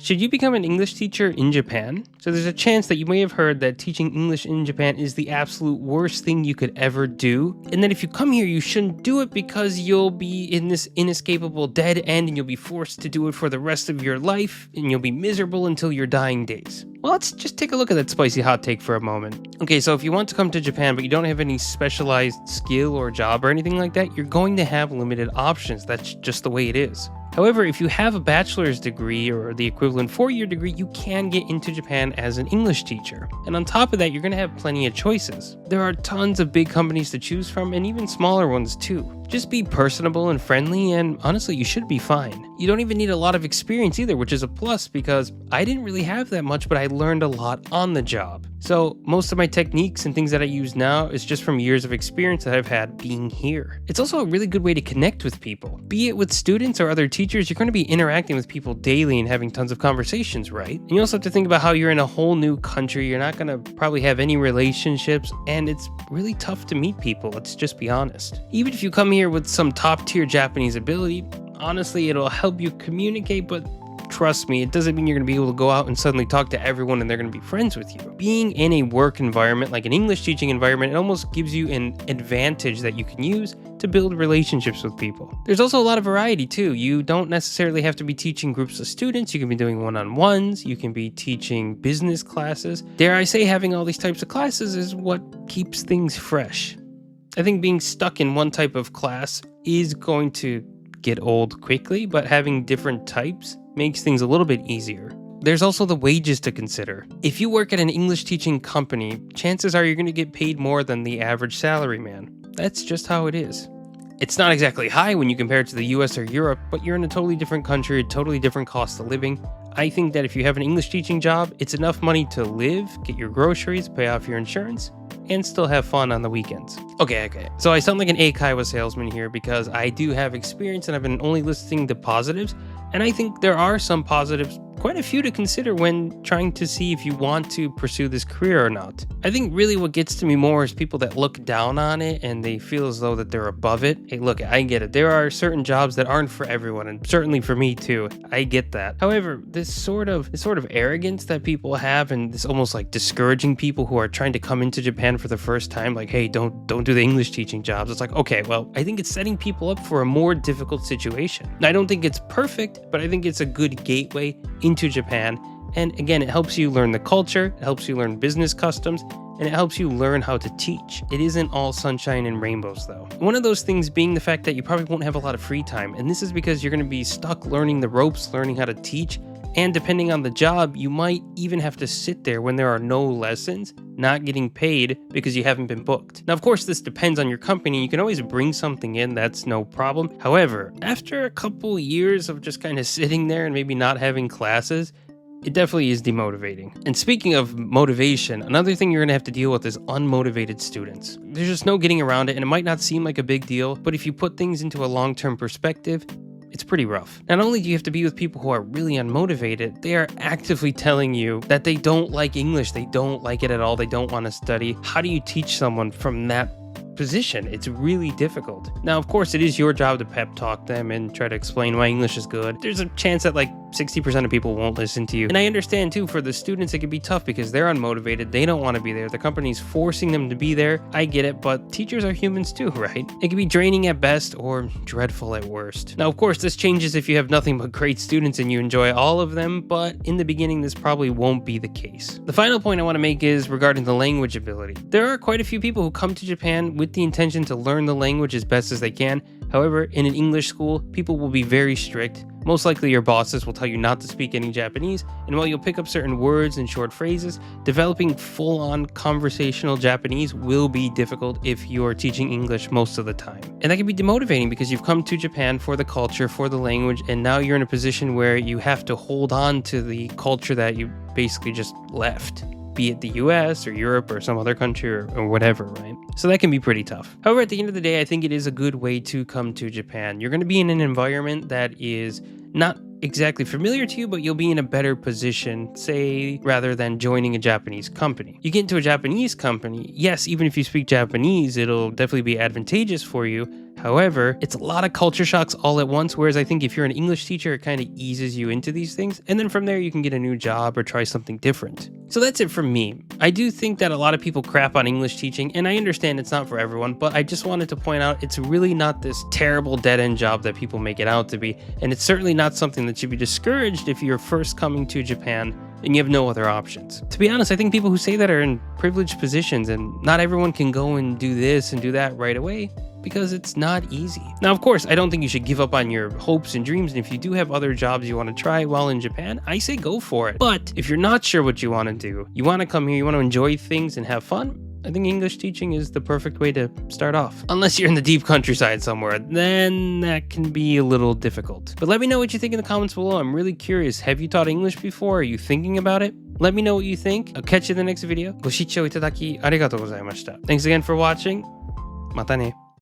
Should you become an English teacher in Japan? So there's a chance that you may have heard that teaching English in Japan is the absolute worst thing you could ever do, and that if you come here, you shouldn't do it because you'll be in this inescapable dead end and you'll be forced to do it for the rest of your life, and you'll be miserable until your dying days. Well, let's just take a look at that spicy hot take for a moment. Okay, so if you want to come to Japan but you don't have any specialized skill or job or anything like that, you're going to have limited options. That's just the way it is. However, if you have a bachelor's degree or the equivalent 4-year degree, you can get into Japan as an English teacher. And on top of that, you're going to have plenty of choices. There are tons of big companies to choose from and even smaller ones too. Just be personable and friendly, and honestly, you should be fine. You don't even need a lot of experience either, which is a plus because I didn't really have that much, but I learned a lot on the job. So most of my techniques and things that I use now is just from years of experience that I've had being here. It's also a really good way to connect with people. Be it with students or other teachers, you're going to be interacting with people daily and having tons of conversations, right? And you also have to think about how you're in a whole new country. You're not going to probably have any relationships, and it's really tough to meet people. Let's just be honest. Even if you come here with some top tier Japanese ability, honestly, it'll help you communicate, but trust me, it doesn't mean you're going to be able to go out and suddenly talk to everyone and they're going to be friends with you. Being in a work environment, like an English teaching environment, it almost gives you an advantage that you can use to build relationships with people. There's also a lot of variety too. You don't necessarily have to be teaching groups of students. You can be doing one-on-ones. You can be teaching business classes. Dare I say, having all these types of classes is what keeps things fresh. I think being stuck in one type of class is going to get old quickly, but having different types makes things a little bit easier. There's also the wages to consider. If you work at an English teaching company, chances are you're going to get paid more than the average salaryman. That's just how it is. It's not exactly high when you compare it to the US or Europe, but you're in a totally different country, a totally different cost of living. I think that if you have an English teaching job, it's enough money to live, get your groceries, pay off your insurance, and still have fun on the weekends. Okay. So I sound like an Eikaiwa salesman here because I do have experience and I've been only listing the positives, and I think there are some positives, quite a few to consider when trying to see if you want to pursue this career or not. I think really what gets to me more is people that look down on it and they feel as though that they're above it. Hey, look, I get it. There are certain jobs that aren't for everyone, and certainly for me too. I get that. However, this sort of arrogance that people have, and this almost like discouraging people who are trying to come into Japan for the first time, like, hey, don't do the English teaching jobs. It's like, okay, well, I think it's setting people up for a more difficult situation. I don't think it's perfect, but I think it's a good gateway into Japan. And again, it helps you learn the culture, it helps you learn business customs, and it helps you learn how to teach. It isn't all sunshine and rainbows though. One of those things being the fact that you probably won't have a lot of free time, and this is because you're going to be stuck learning the ropes, learning how to teach, and depending on the job, you might even have to sit there when there are no lessons, not getting paid because you haven't been booked. Now, of course, this depends on your company. You can always bring something in, that's no problem. However, after a couple years of just kind of sitting there and maybe not having classes, it definitely is demotivating. And speaking of motivation, another thing you're going to have to deal with is unmotivated students. There's just no getting around it, and it might not seem like a big deal, but if you put things into a long-term perspective, it's pretty rough. Not only do you have to be with people who are really unmotivated, they are actively telling you that they don't like English, they don't like it at all, they don't want to study. How do you teach someone from that position? It's really difficult. Now, of course, it is your job to pep talk them and try to explain why English is good. There's a chance that like 60% of people won't listen to you. And I understand too, for the students, it can be tough because they're unmotivated. They don't want to be there. The company's forcing them to be there. I get it, but teachers are humans too, right? It can be draining at best or dreadful at worst. Now, of course, this changes if you have nothing but great students and you enjoy all of them, but in the beginning, this probably won't be the case. The final point I want to make is regarding the language ability. There are quite a few people who come to Japan with the intention to learn the language as best as they can. However, in an English school, people will be very strict. Most likely your bosses will tell you not to speak any Japanese, and while you'll pick up certain words and short phrases, developing full-on conversational Japanese will be difficult if you're teaching English most of the time. And that can be demotivating because you've come to Japan for the culture, for the language, and now you're in a position where you have to hold on to the culture that you basically just left. Be it the US or Europe or some other country or whatever, right? So that can be pretty tough. However, at the end of the day, I think it is a good way to come to Japan. You're going to be in an environment that is not exactly familiar to you, but you'll be in a better position, say, rather than joining a Japanese company. You get into a Japanese company, yes, even if you speak Japanese, it'll definitely be advantageous for you. However, it's a lot of culture shocks all at once, whereas I think if you're an English teacher, it kind of eases you into these things, and then from there you can get a new job or try something different. So that's it from me. I do think that a lot of people crap on English teaching, and I understand it's not for everyone, but I just wanted to point out it's really not this terrible dead-end job that people make it out to be, and it's certainly not something that should be discouraged if you're first coming to Japan and you have no other options. To be honest, I think people who say that are in privileged positions, and not everyone can go and do this and do that right away, because it's not easy. Now, of course, I don't think you should give up on your hopes and dreams, and if you do have other jobs you want to try while in Japan, I say go for it. But if you're not sure what you want to do, you want to come here, you want to enjoy things and have fun, I think English teaching is the perfect way to start off. Unless you're in the deep countryside somewhere, then that can be a little difficult. But let me know what you think in the comments below. I'm really curious. Have you taught English before? Are you thinking about it? Let me know what you think. I'll catch you in the next video. ご視聴いただきありがとうございました。Thanks again for watching. またね。